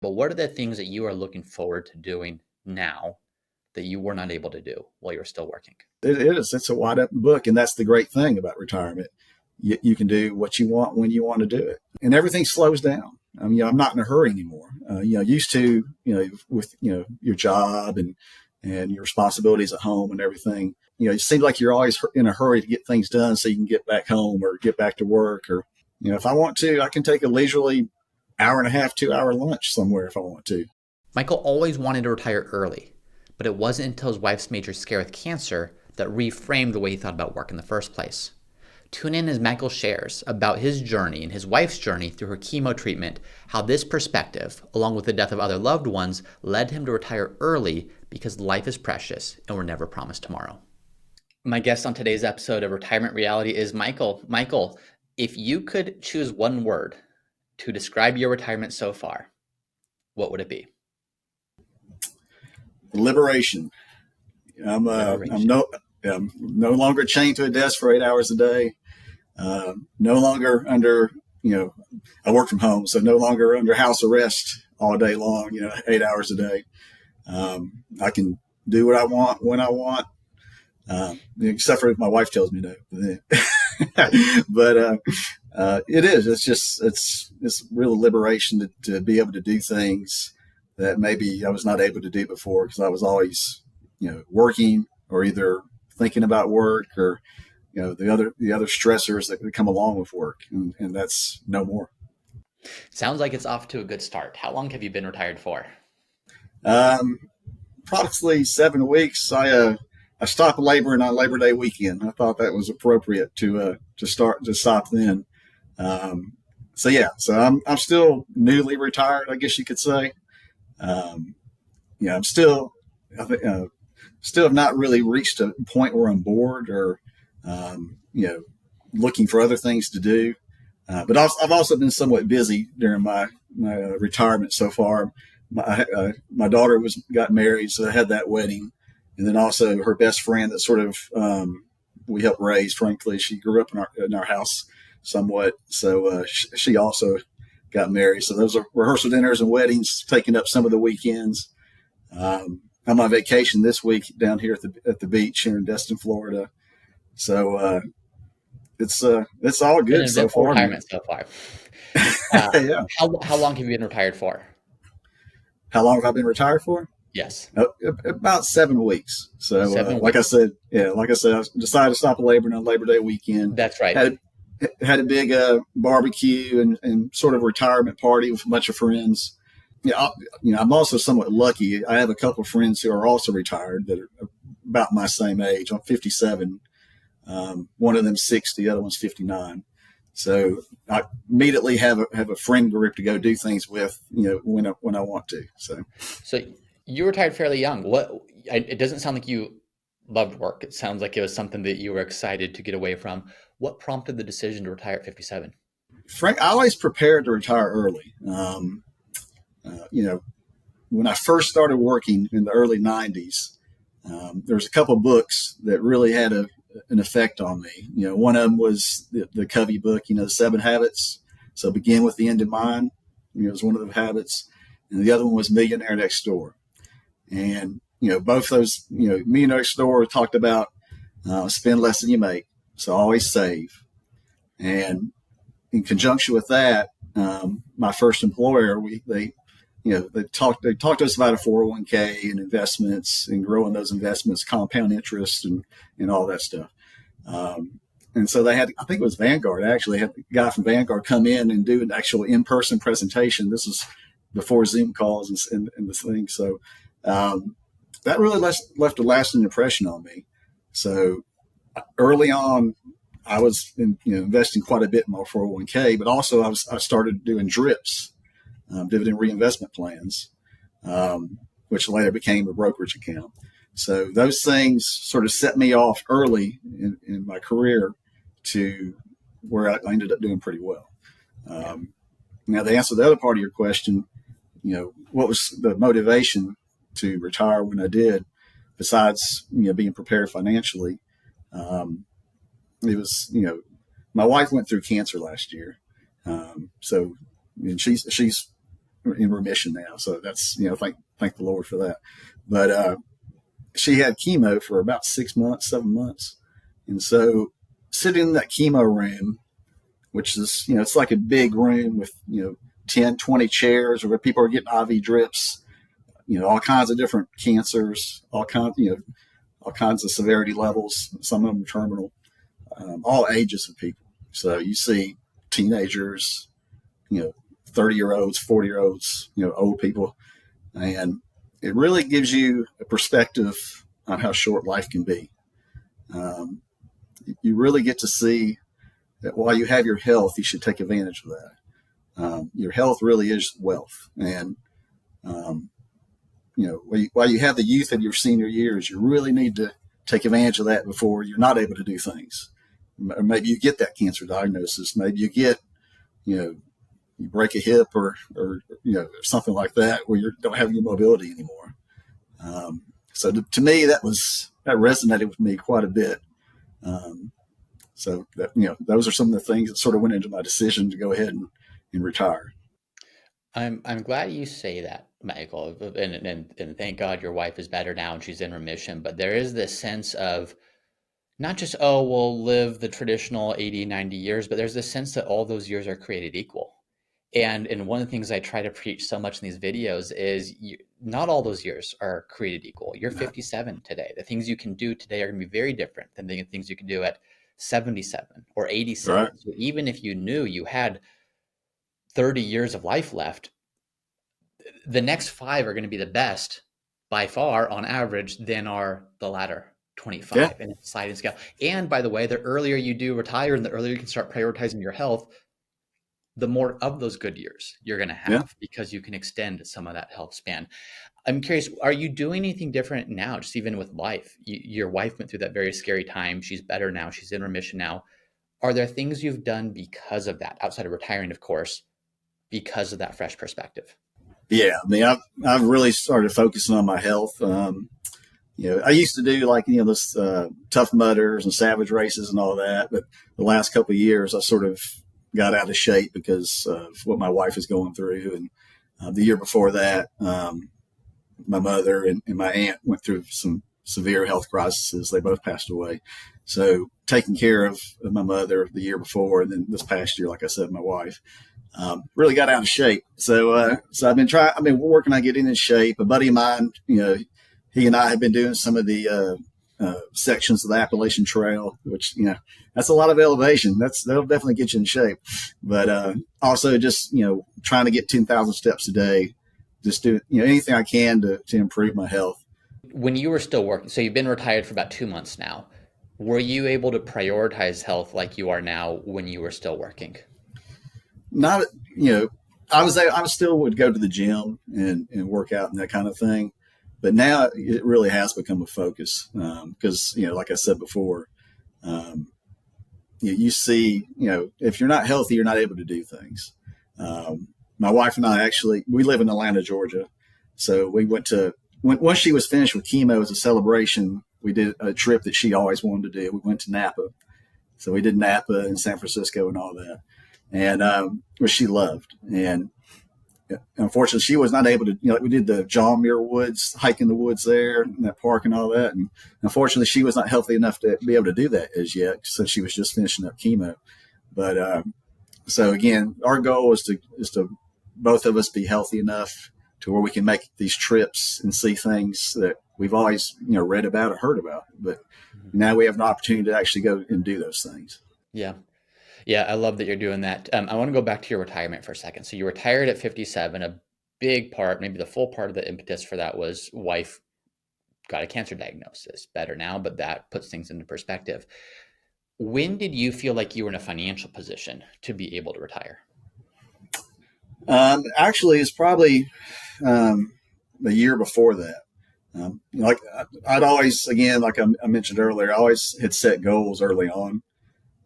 But what are the things that you are looking forward to doing now that you were not able to do while you were still working? It is. It's a wide open book. And that's the great thing about retirement. You can do what you want when you want to do it. And everything slows down. I mean, I'm not in a hurry anymore. Used to, with, your job and your responsibilities at home and everything, it seems like you're always in a hurry to get things done so you can get back home or get back to work. Or, if I want to, I can take a leisurely hour and a half, 2 hour lunch somewhere if I want to. Michael always wanted to retire early, but it wasn't until his wife's major scare with cancer that reframed the way he thought about work in the first place. Tune in as Michael shares about his journey and his wife's journey through her chemo treatment, how this perspective, along with the death of other loved ones, led him to retire early because life is precious and we're never promised tomorrow. My guest on today's episode of Retirement Reality is Michael. Michael, if you could choose one word to describe your retirement so far, what would it be? Liberation. I'm no longer chained to a desk for 8 hours a day. No longer under, I work from home, so no longer under house arrest all day long, 8 hours a day. I can do what I want when I want, except for if my wife tells me no. But it is. It's real liberation to be able to do things that maybe I was not able to do before because I was always, working or either thinking about work or, the other stressors that come along with work. And that's no more. Sounds like it's off to a good start. How long have you been retired for? Approximately 7 weeks. I stopped laboring on Labor Day weekend. I thought that was appropriate to stop then. So I'm still newly retired, I guess you could say. I'm still have not really reached a point where I'm bored or, looking for other things to do. But I've also been somewhat busy during my retirement so far. My daughter got married, so I had that wedding. And then also her best friend that sort of we helped raise, frankly. She grew up in our house somewhat. So she also got married. So those are rehearsal dinners and weddings taking up some of the weekends. I'm on vacation this week down here at the beach here in Destin, Florida. So it's all good so far. Retirement so far. Yeah. How long have you been retired for? How long have I been retired for? Yes. About 7 weeks. So like I said, I decided to stop laboring on Labor Day weekend. That's right. Had a big barbecue and sort of retirement party with a bunch of friends. I'm also somewhat lucky. I have a couple of friends who are also retired that are about my same age. I'm 57. One of them's 60, the other one's 59. So I immediately have a friend group to go do things with, when I want to. So you retired fairly young. It doesn't sound like you loved work. It sounds like it was something that you were excited to get away from. What prompted the decision to retire at 57? Frank, I always prepared to retire early. When I first started working in the early 90s, there was a couple of books that really had an effect on me. One of them was the Covey book, The 7 Habits. So begin with the end in mind, was one of the habits. And the other one was Millionaire Next Door. And, both those, Millionaire Next Door talked about spend less than you make. So always save. And in conjunction with that, my first employer, they talked to us about a 401k and investments and growing those investments, compound interest and all that stuff. And so they had, I think it was Vanguard, actually had a guy from Vanguard come in and do an actual in-person presentation. This was before Zoom calls and this thing. So that really left a lasting impression on me. So early on, I was investing quite a bit in my 401k, but also I started doing drips, dividend reinvestment plans, which later became a brokerage account. So those things sort of set me off early in my career to where I ended up doing pretty well. Now, to answer the other part of your question, what was the motivation to retire when I did, besides, being prepared financially? It was, my wife went through cancer last year. And she's in remission now. So that's, thank the Lord for that. But she had chemo for about 6 months, 7 months. And so sitting in that chemo room, which is, it's like a big room with, 10, 20 chairs where people are getting IV drips, all kinds of different cancers, all kinds of severity levels, some of them terminal, all ages of people. So you see teenagers, 30-year-olds, 40-year-olds, old people. And it really gives you a perspective on how short life can be. You really get to see that while you have your health, you should take advantage of that. Your health really is wealth. And, while you have the youth of your senior years, you really need to take advantage of that before you're not able to do things. Or maybe you get that cancer diagnosis. Maybe you get, you break a hip or something like that where you don't have any mobility anymore. So to me, that resonated with me quite a bit. So that, those are some of the things that sort of went into my decision to go ahead and retire. I'm glad you say that, Michael, and thank God your wife is better now and she's in remission. But there is this sense of not just, oh, we'll live the traditional 80, 90 years, but there's this sense that all those years are created equal. And one of the things I try to preach so much in these videos is not all those years are created equal. You're 57 today. The things you can do today are going to be very different than the things you can do at 77 or 87. Right. So even if you knew you had 30 years of life left, the next 5 are going to be the best by far on average than are the latter 25 in a sliding scale. And by the way, the earlier you do retire and the earlier you can start prioritizing your health, the more of those good years you're going to have because you can extend some of that health span. I'm curious, are you doing anything different now, just even with life? Your wife went through that very scary time. She's better now. She's in remission now. Are there things you've done because of that, outside of retiring, of course, because of that fresh perspective? Yeah, I mean, I've really started focusing on my health. I used to do those Tough Mudders and Savage races and all that, but the last couple of years I sort of got out of shape because of what my wife is going through. And the year before that, my mother and my aunt went through some severe health crises. They both passed away. So taking care of my mother the year before, and then this past year, like I said, my wife, really got out of shape. So I've been working on getting in shape. A buddy of mine, he and I have been doing some of the sections of the Appalachian Trail, which, that's a lot of elevation. That'll definitely get you in shape. But also just, trying to get 10,000 steps a day, just do, anything I can to improve my health. When you were still working, so you've been retired for about 2 months now, were you able to prioritize health like you are now when you were still working? Not, I still would go to the gym and work out and that kind of thing. But now it really has become a focus because, like I said before, you see, if you're not healthy, you're not able to do things. My wife and I we live in Atlanta, Georgia. So we once she was finished with chemo as a celebration, we did a trip that she always wanted to do. We went to Napa. So we did Napa and San Francisco and all that. And which she loved. And unfortunately, she was not able to, we did the John Muir Woods, hike in the woods there in that park and all that. And unfortunately, she was not healthy enough to be able to do that as yet, since she was just finishing up chemo. But so again, our goal is to both of us be healthy enough to where we can make these trips and see things that we've always, read about or heard about. But now we have an opportunity to actually go and do those things. Yeah. Yeah, I love that you're doing that. I want to go back to your retirement for a second. So you retired at 57. A big part, maybe the full part of the impetus for that was wife got a cancer diagnosis. Better now, but that puts things into perspective. When did you feel like you were in a financial position to be able to retire? Actually, it's probably the year before that. I'd always, again, like I mentioned earlier, I always had set goals early on.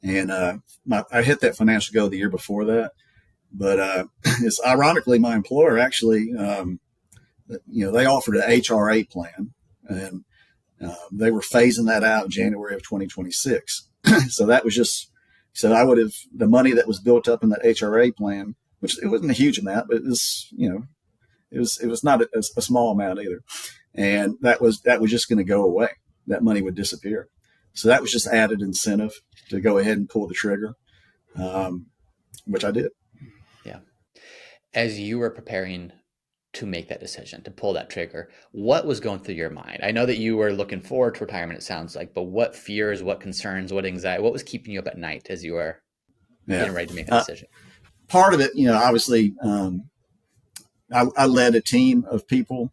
And I hit that financial goal the year before that. But it's ironically, my employer actually, they offered an HRA plan, and they were phasing that out in January of 2026. So that was the money that was built up in that HRA plan which it wasn't a huge amount, but it was, it was not a small amount either. And that was just going to go away. That money would disappear. So that was just added incentive to go ahead and pull the trigger, which I did. Yeah. As you were preparing to make that decision, to pull that trigger, what was going through your mind? I know that you were looking forward to retirement, it sounds like, but what fears, what concerns, what anxiety, what was keeping you up at night as you were getting ready to make that decision? Part of it, obviously, I led a team of people,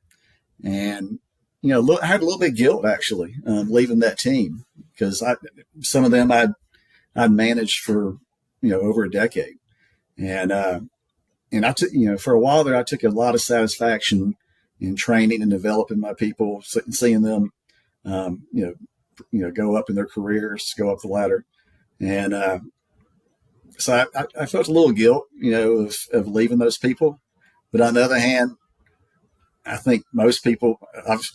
and I had a little bit of guilt actually leaving that team, because some of them I'd managed for over a decade, and I took for a while there I took a lot of satisfaction in training and developing my people, seeing them go up in their careers, go up the ladder, and so I felt a little guilt of leaving those people. But on the other hand, I think most people,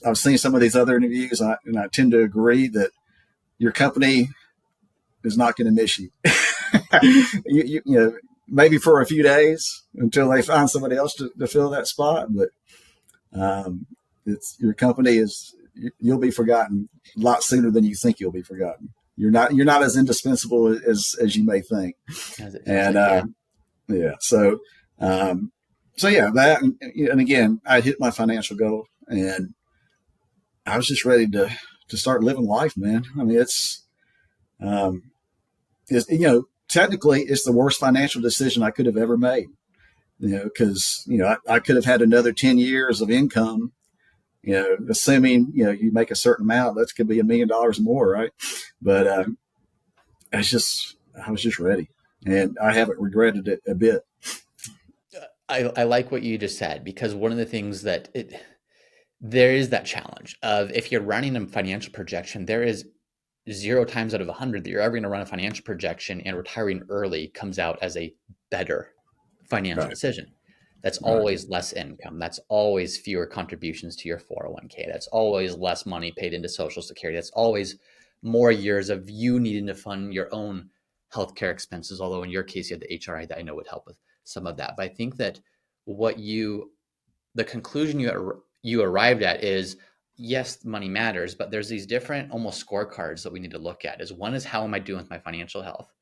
I've seen some of these other interviews, and I tend to agree that your company is not going to miss you. Maybe for a few days until they find somebody else to fill that spot. But it's your company you'll be forgotten a lot sooner than you think you'll be forgotten. You're not as indispensable as you may think. And so yeah, that, and again, I hit my financial goal, and I was just ready to start living life, man. I mean, technically it's the worst financial decision I could have ever made, because, I could have had another 10 years of income, assuming, you make a certain amount, that could be $1 million more. Right. But, I was just ready, and I haven't regretted it a bit. I like what you just said, because one of the things that there is that challenge of, if you're running a financial projection, there is 0 times out of 100 that you're ever going to run a financial projection, and retiring early comes out as a better financial decision. That's always less income. That's always fewer contributions to your 401k. That's always less money paid into Social Security. That's always more years of you needing to fund your own healthcare expenses. Although in your case, you had the HRA that I know would help with some of that. But I think that the conclusion you arrived at is, yes, money matters, but there's these different almost scorecards that we need to look at. One is, how am I doing with my financial health?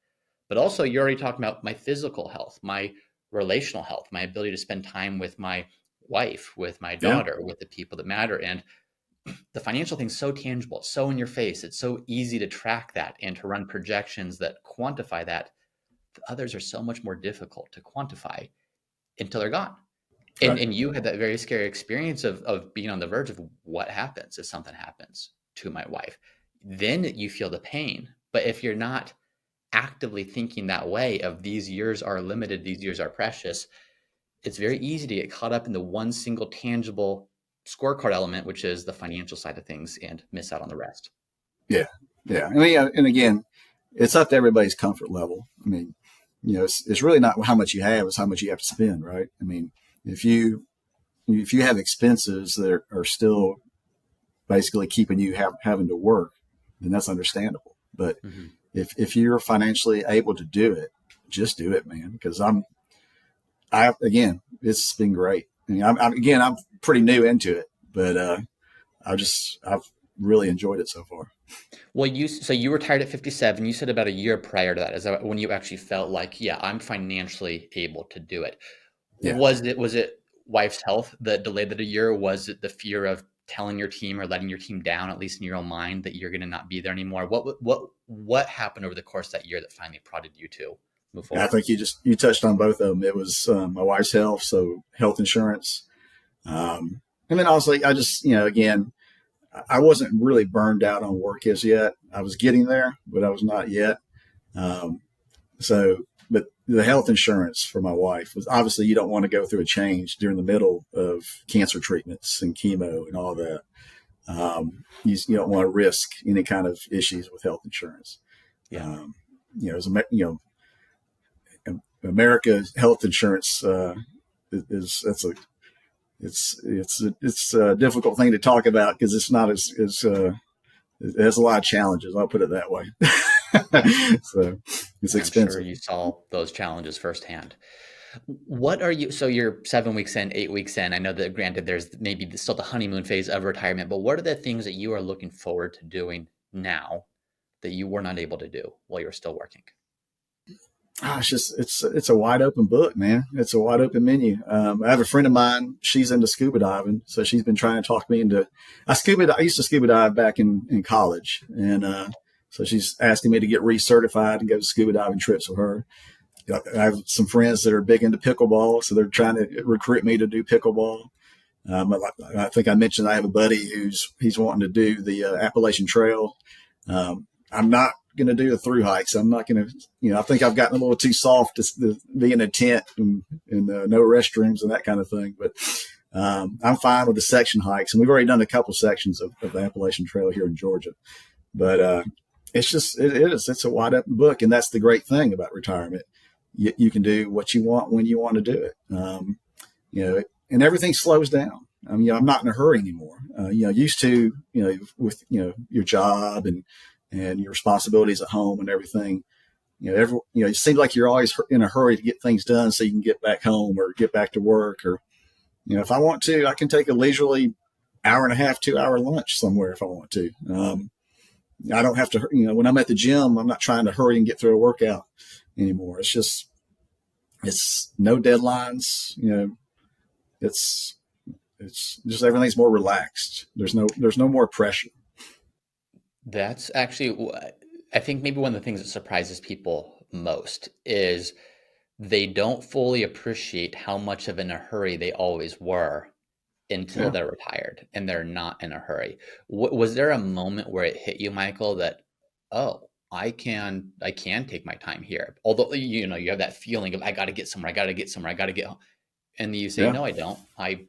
But also, you're already talking about my physical health, my relational health, my ability to spend time with my wife, with my daughter, with the people that matter. And the financial thing's so tangible, it's so in your face, it's so easy to track that and to run projections that quantify that. The others are so much more difficult to quantify until they're gone. And you had that very scary experience of being on the verge of, what happens if something happens to my wife? Then you feel the pain. But if you're not actively thinking that way of, these years are limited, these years are precious, it's very easy to get caught up in the one single tangible scorecard element, which is the financial side of things, and miss out on the rest. Yeah. I mean, and again, it's up to everybody's comfort level. I mean, it's really not how much you have, it's how much you have to spend, right? I mean, if you have expenses that are still basically keeping you having to work, then that's understandable. But if you're financially able to do it, just do it, man. Because again, it's been great. I mean, I'm pretty new into it, but I've really enjoyed it so far. Well, you retired at 57. You said about a year prior to that, is that when you actually felt like, yeah, I'm financially able to do it? Yeah. Was it wife's health that delayed that a year? Or was it the fear of telling your team or letting your team down, at least in your own mind, that you're going to not be there anymore? What happened over the course of that year that finally prodded you to move forward? I think you touched on both of them. It was my wife's health, so health insurance, and then also I just again, I wasn't really burned out on work as yet. I was getting there, but I was not yet. But the health insurance for my wife was, obviously, you don't want to go through a change during the middle of cancer treatments and chemo and all that. You don't want to risk any kind of issues with health insurance. Yeah. America's health insurance it's a difficult thing to talk about, because it's not it has a lot of challenges. I'll put it that way. So it's expensive. I'm sure you saw those challenges firsthand. What are you, so you're 7 weeks in, 8 weeks in. I know that granted there's maybe still the honeymoon phase of retirement, but what are the things that you are looking forward to doing now that you were not able to do while you were still working? It's a wide open book, man. It's a wide open menu. I have a friend of mine. She's into scuba diving, so she's been trying to talk me into. I used to scuba dive back in college, and so she's asking me to get recertified and go scuba diving trips with her. I have some friends that are big into pickleball, so they're trying to recruit me to do pickleball. I think I mentioned I have a buddy he's wanting to do the Appalachian Trail. I'm not going to do the through hikes. I'm not going to, I think I've gotten a little too soft to be in a tent and no restrooms and that kind of thing. But I'm fine with the section hikes, and we've already done a couple sections of the Appalachian Trail here in Georgia. But it's a wide open book, and that's the great thing about retirement. You can do what you want when you want to do it. And everything slows down. I'm not in a hurry anymore. Used to, with, your job and your responsibilities at home and everything, it seems like you're always in a hurry to get things done so you can get back home or get back to work. Or, if I want to, I can take a leisurely hour and a half, 2 hour lunch somewhere if I want to. I don't have to, when I'm at the gym, I'm not trying to hurry and get through a workout anymore. It's no deadlines, it's just everything's more relaxed. There's no more pressure. That's actually, I think maybe one of the things that surprises people most is they don't fully appreciate how much of in a hurry they always were until Yeah. they're retired and they're not in a hurry. Was there a moment where it hit you, Michael, that, oh, I can take my time here. Although, you have that feeling of, I got to get somewhere, I got to get somewhere, I got to get home. And you say, Yeah. no, I don't. I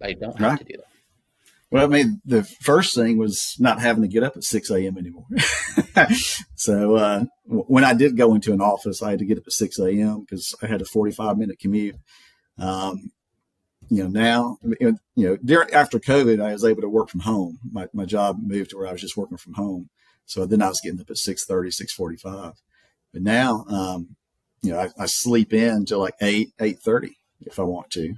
don't have Right. to do that. Well, I mean, the first thing was not having to get up at 6 a.m. anymore. So when I did go into an office, I had to get up at 6 a.m. because I had a 45-minute commute. Now, after COVID, I was able to work from home. My job moved to where I was just working from home. So then I was getting up at 6:30, 6:45. But now, I sleep in till like 8:30 if I want to.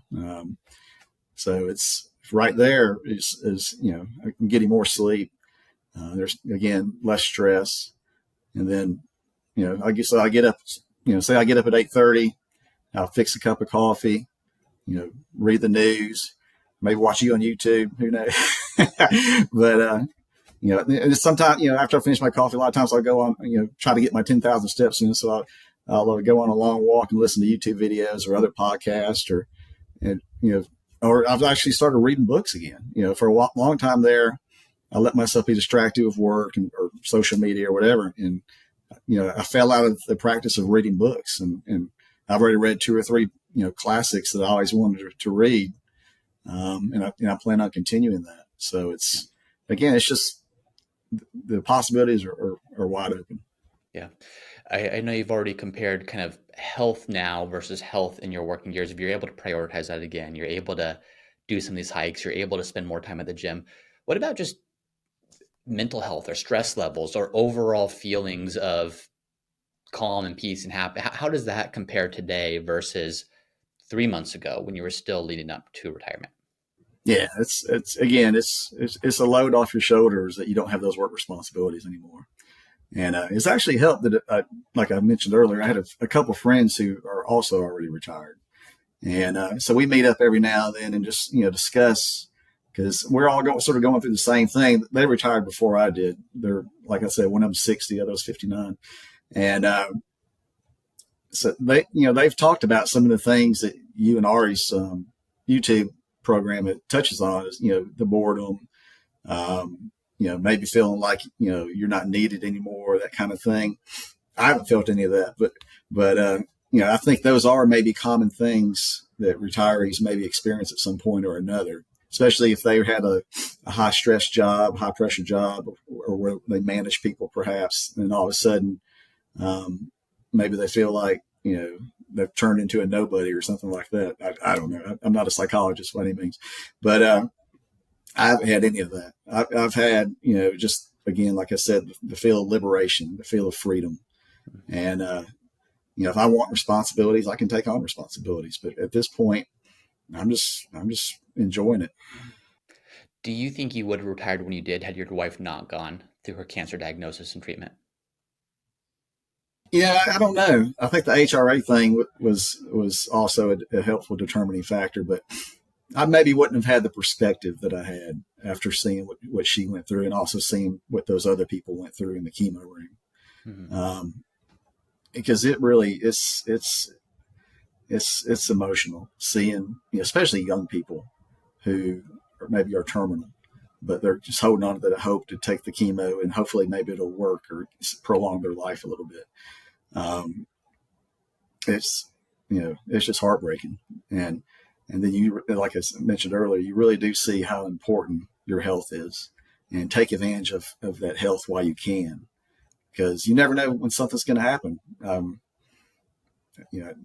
So it's right there is I'm getting more sleep. There's again less stress, and then I guess I get up. Say I get up at 8:30. I'll fix a cup of coffee. Read the news, maybe watch you on YouTube. Who knows? But sometimes after I finish my coffee, a lot of times I'll go on try to get my 10,000 steps in. So I'll go on a long walk and listen to YouTube videos or other podcasts or I've actually started reading books again. For a long time there, I let myself be distracted with work or social media or whatever. And, I fell out of the practice of reading books and I've already read 2 or 3, classics that I always wanted to read. And I plan on continuing that. So it's just the possibilities are wide open. Yeah. I know you've already compared kind of health now versus health in your working years. If you're able to prioritize that again, you're able to do some of these hikes, you're able to spend more time at the gym. What about just mental health or stress levels or overall feelings of calm and peace and happy? How does that compare today versus 3 months ago when you were still leading up to retirement? Yeah, it's a load off your shoulders that you don't have those work responsibilities anymore. And it's actually helped that, like I mentioned earlier, I had a couple of friends who are also already retired. And so we meet up every now and then and just, discuss because we're all sort of going through the same thing. They retired before I did. They're, like I said, one of them 60, the other was 59. And so they've talked about some of the things that you and Ari's YouTube program it touches on is, the boredom, maybe feeling like, you're not needed anymore, that kind of thing. I haven't felt any of that, but I think those are maybe common things that retirees maybe experience at some point or another, especially if they had a high stress job, high pressure job, or where they manage people perhaps. And all of a sudden, maybe they feel like, they've turned into a nobody or something like that. I don't know. I'm not a psychologist by any means, but I haven't had any of that. I've had, just again, like I said, the feel of liberation, the feel of freedom. And if I want responsibilities, I can take on responsibilities. But at this point, I'm just enjoying it. Do you think you would have retired when you did had your wife not gone through her cancer diagnosis and treatment? Yeah, I don't know. I think the HRA thing was also a helpful determining factor, but I maybe wouldn't have had the perspective that I had after seeing what she went through, and also seeing what those other people went through in the chemo room. Hmm. Because it really it's emotional seeing, especially young people who maybe are terminal, but they're just holding on to that hope to take the chemo and hopefully maybe it'll work or prolong their life a little bit. Um, it's it's just heartbreaking, and then you, like I mentioned earlier, you really do see how important your health is, and take advantage of that health while you can, because you never know when something's going to happen.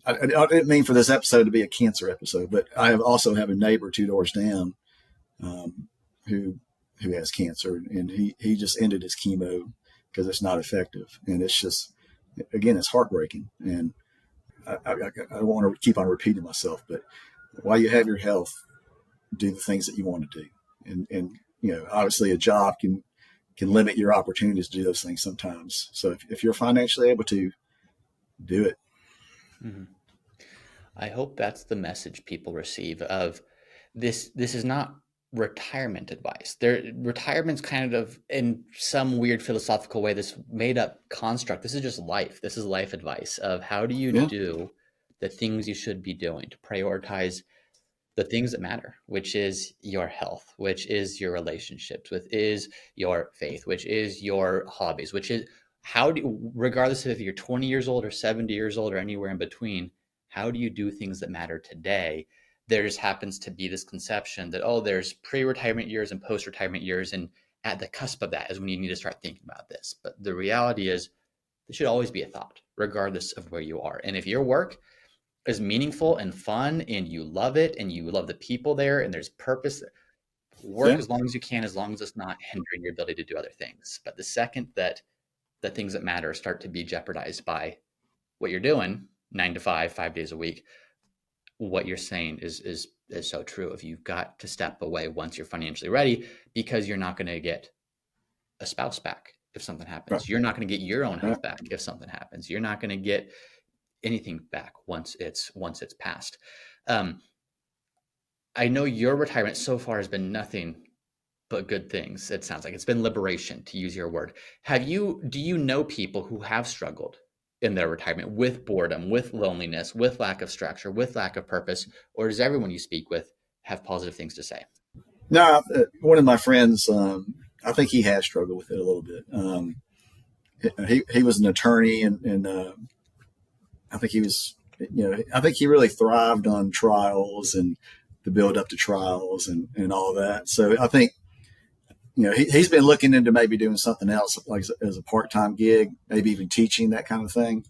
I didn't mean for this episode to be a cancer episode, but I also have a neighbor 2 doors down, um, who has cancer, and he just ended his chemo because it's not effective, and it's just, again, it's heartbreaking. And I don't want to keep on repeating myself, but while you have your health, do the things that you want to do, and obviously a job can limit your opportunities to do those things sometimes. So if you're financially able to, do it. Hmm. I hope that's the message people receive of this. This is not retirement advice. Retirement's kind of in some weird philosophical way this made up construct. This is just life. This is life advice of how do you Yeah, do the things you should be doing to prioritize the things that matter, which is your health, which is your relationships, which is your faith, which is your hobbies, which is how do, regardless of if you're 20 years old or 70 years old or anywhere in between, how do you do things that matter today? There just happens to be this conception that, oh, there's pre-retirement years and post-retirement years. And at the cusp of that is when you need to start thinking about this. But the reality is, this should always be a thought, regardless of where you are. And if your work is meaningful and fun and you love it and you love the people there and there's purpose, work yeah, as long as you can, as long as it's not hindering your ability to do other things. But the second that the things that matter start to be jeopardized by what you're doing 9 to 5, 5 days a week, what you're saying is so true. If you've got to step away once you're financially ready, because you're not going to get a spouse back if something right, happens. You're not going to get your own right. health back if something happens. You're not going to get anything back once it's passed. Um, I know your retirement so far has been nothing but good things. It sounds like it's been liberation, to use your word. Do you know people who have struggled in their retirement with boredom, with loneliness, with lack of structure, with lack of purpose, or does everyone you speak with have positive things to say? No, one of my friends, I think he has struggled with it a little bit. He was an attorney, and I think he was, I think he really thrived on trials and the build up to trials and all that. So I think, he's been looking into maybe doing something else, like as a part-time gig, maybe even teaching, that kind of thing,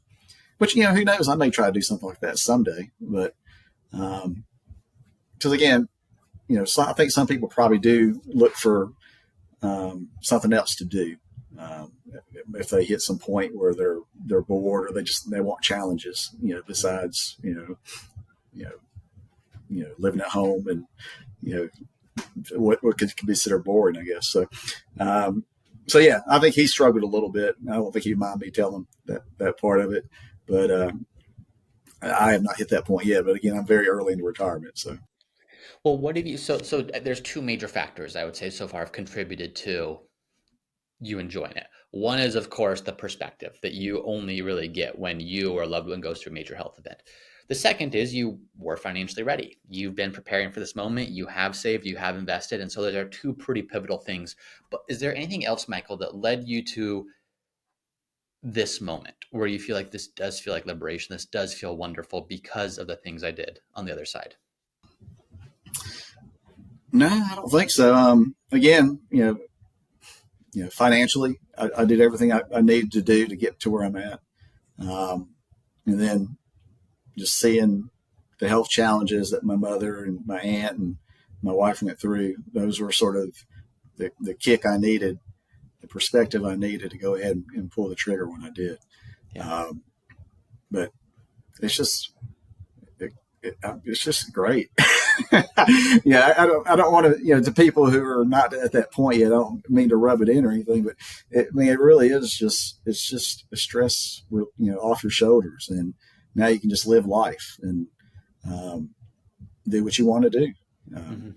which, who knows, I may try to do something like that someday. But, because again, so I think some people probably do look for, something else to do. Um, if they hit some point where they're bored, or they want challenges, besides, you know, living at home, and you know what could be considered boring, I guess. Um, so yeah, I think he struggled a little bit. I don't think he'd mind me telling him that part of it, but I have not hit that point yet. But again, I'm very early into retirement, so Well, what have you so there's two major factors I would say so far have contributed to you enjoying it. One is, of course, the perspective that you only really get when you or a loved one goes through a major health event. The second is you were financially ready. You've been preparing for this moment. You have saved, you have invested. And so those are two pretty pivotal things. But is there anything else, Michael, that led you to this moment where you feel like this does feel like liberation? This does feel wonderful because of the things I did on the other side? no, I don't think so. Again, financially, I did everything I needed to do to get to where I'm at, and then just seeing the health challenges that my mother and my aunt and my wife went through. Those were sort of the kick I needed, the perspective I needed to go ahead and pull the trigger when I did. Yeah. Um, but it's just it, it's just great. Yeah, I don't want to, to people who are not at that point yet. I don't mean to rub it in or anything, but it really is just it's just a stress, off your shoulders, and now you can just live life and um, do what you want to do. Um, Mm-hmm.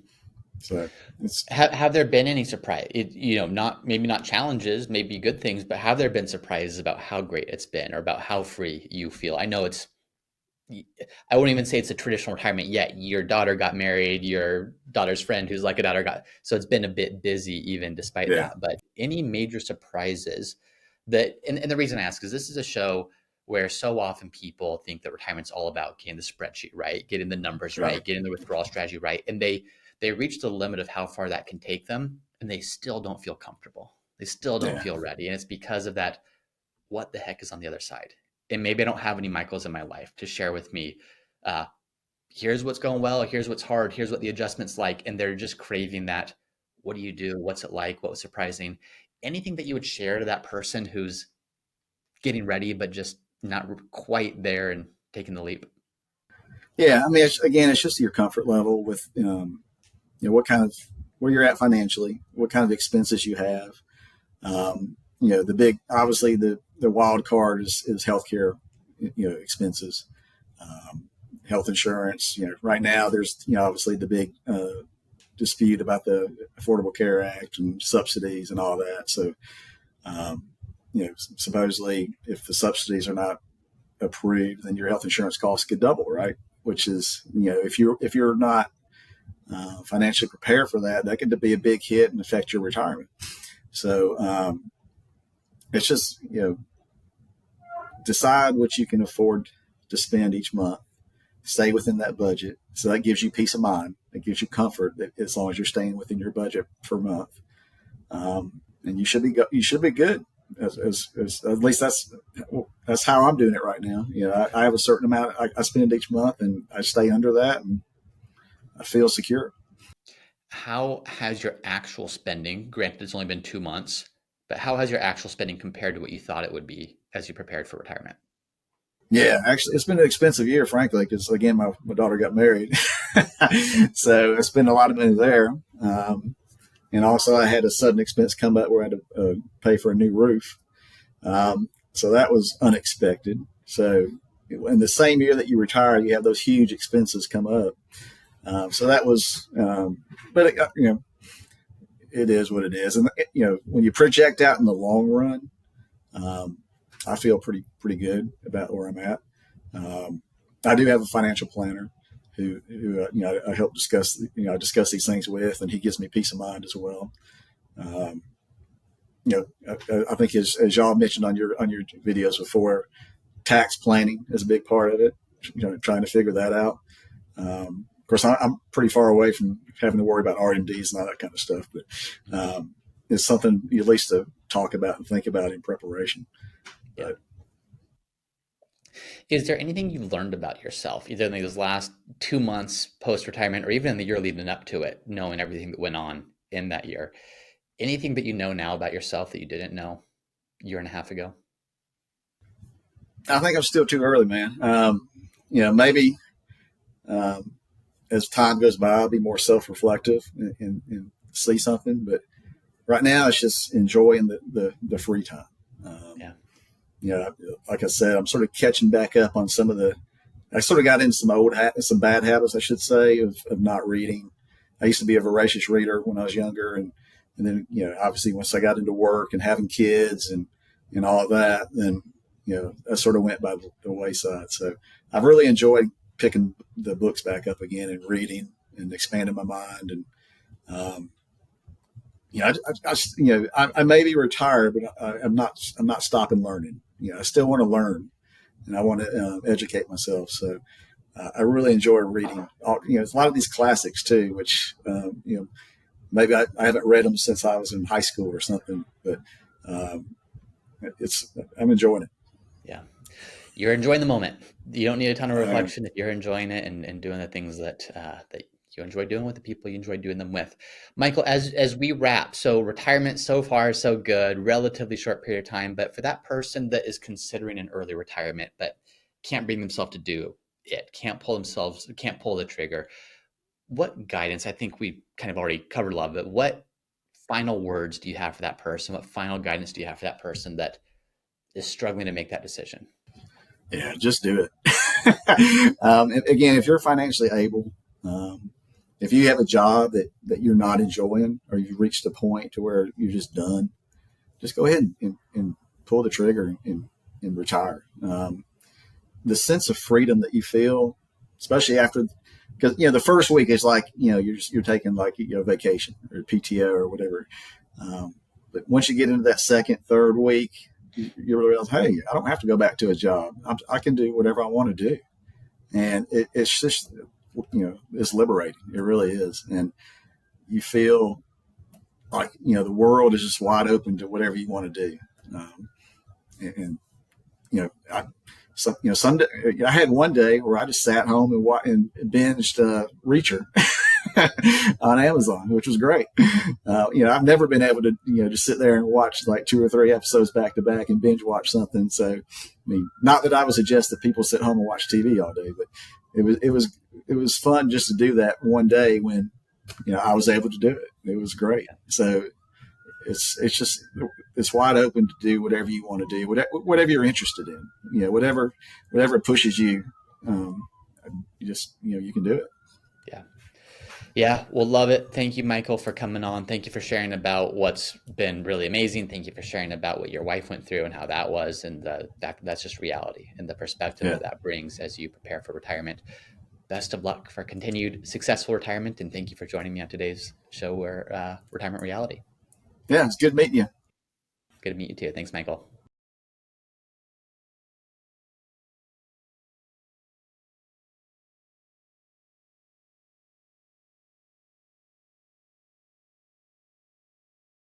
so it's Have there been any surprise? Not maybe not challenges, maybe good things, but have there been surprises about how great it's been or about how free you feel? I know I wouldn't even say it's a traditional retirement yet. Your daughter got married, your daughter's friend who's like a daughter got, so it's been a bit busy even despite yeah, that. But any major surprises and the reason I ask is this is a show where so often people think that retirement's all about getting the spreadsheet right, getting the numbers right, right, getting the withdrawal strategy right. And they reach the limit of how far that can take them and they still don't feel comfortable. They still don't yeah, feel ready. And it's because of that, what the heck is on the other side? And maybe I don't have any Michaels in my life to share with me. Uh, Here's what's going well. Here's what's hard. Here's what the adjustment's like. And they're just craving that. What do you do? What's it like? What was surprising? Anything that you would share to that person who's getting ready, but just not quite there and taking the leap? yeah. I mean, again, it's just your comfort level with what kind of where you're at financially, what kind of expenses you have. The big, obviously, the wild card is healthcare, expenses, health insurance. Right now there's obviously the big dispute about the Affordable Care Act and subsidies and all that. So, supposedly, if the subsidies are not approved, then your health insurance costs could double, right? Which is, if you're not financially prepared for that, that could be a big hit and affect your retirement. So it's just decide what you can afford to spend each month. Stay within that budget, so that gives you peace of mind. It gives you comfort that as long as you're staying within your budget per month, and you should be good. At least that's how I'm doing it right now. I have a certain amount I spend each month, and I stay under that, and I feel secure. How has your actual spending, granted it's only been 2 months, but how has your actual spending compared to what you thought it would be as you prepared for retirement? Yeah, actually, it's been an expensive year, frankly, because again, my daughter got married, so I spent a lot of money there. And also, I had a sudden expense come up where I had to pay for a new roof. So that was unexpected. So in the same year that you retire, you have those huge expenses come up. So that was, but it is what it is. And when you project out in the long run, um, I feel pretty good about where I'm at. Um, I do have a financial planner who I help discuss I discuss these things with, and he gives me peace of mind as well. Um, I think as y'all mentioned on your videos before, tax planning is a big part of it. Trying to figure that out. Of course, I'm pretty far away from having to worry about RMDs and all that kind of stuff, but it's something at least to talk about and think about in preparation. Yeah. But Is there anything you learned about yourself, either in these last 2 months post retirement or even in the year leading up to it, knowing everything that went on in that year? Anything that you know now about yourself that you didn't know a year and a half ago? I think I'm still too early, man. Maybe um, as time goes by, I'll be more self-reflective and see something. But right now, it's just enjoying the free time. Um, Yeah. like I said, I'm sort of catching back up on some of the. I sort of got into some bad habits, I should say, of not reading. I used to be a voracious reader when I was younger, and then obviously once I got into work and having kids and all of that, then that sort of went by the wayside. So I've really enjoyed picking the books back up again and reading and expanding my mind. And um, I may be retired, but I'm not. I'm not stopping learning. I still want to learn, and I want to educate myself. So I really enjoy reading. There's a lot of these classics too, which maybe I haven't read them since I was in high school or something. But um, I'm enjoying it. Yeah. You're enjoying the moment. You don't need a ton of Uh, reflection if you're enjoying it and doing the things that you enjoy doing with the people you enjoy doing them with. Michael, as we wrap, so retirement so far so good, relatively short period of time, but for that person that is considering an early retirement, but can't bring themselves to do it, can't pull the trigger. What guidance, I think we kind of already covered a lot of it. What final words do you have for that person? What final guidance do you have for that person that is struggling to make that decision? Yeah, just do it. Again, if you're financially able, if you have a job that you're not enjoying, or you've reached a point to where you're just done, just go ahead and pull the trigger and retire. The sense of freedom that you feel, especially after, because the first week is like you're taking like vacation or PTO or whatever. But once you get into that second, third week, you realize, hey, I don't have to go back to a job. I can do whatever I want to do, and it's just it's liberating. It really is, and you feel like the world is just wide open to whatever you want to do. And Sunday I had one day where I just sat home and binged Reacher on Amazon, which was great. I've never been able to just sit there and watch like 2 or 3 episodes back to back and binge watch something. So, I mean, not that I would suggest that people sit home and watch TV all day, but it was fun just to do that one day when I was able to do it. It was great. So it's wide open to do whatever you want to do, whatever you're interested in, whatever pushes you, you can do it. Yeah. Yeah, we'll love it. Thank you, Michael, for coming on. Thank you for sharing about what's been really amazing. Thank you for sharing about what your wife went through and how that was, and that's just reality and the perspective that brings as you prepare for retirement. Best of luck for continued successful retirement, and thank you for joining me on today's show, Retirement Reality. Yeah, it's good meeting you. Good to meet you too. Thanks, Michael.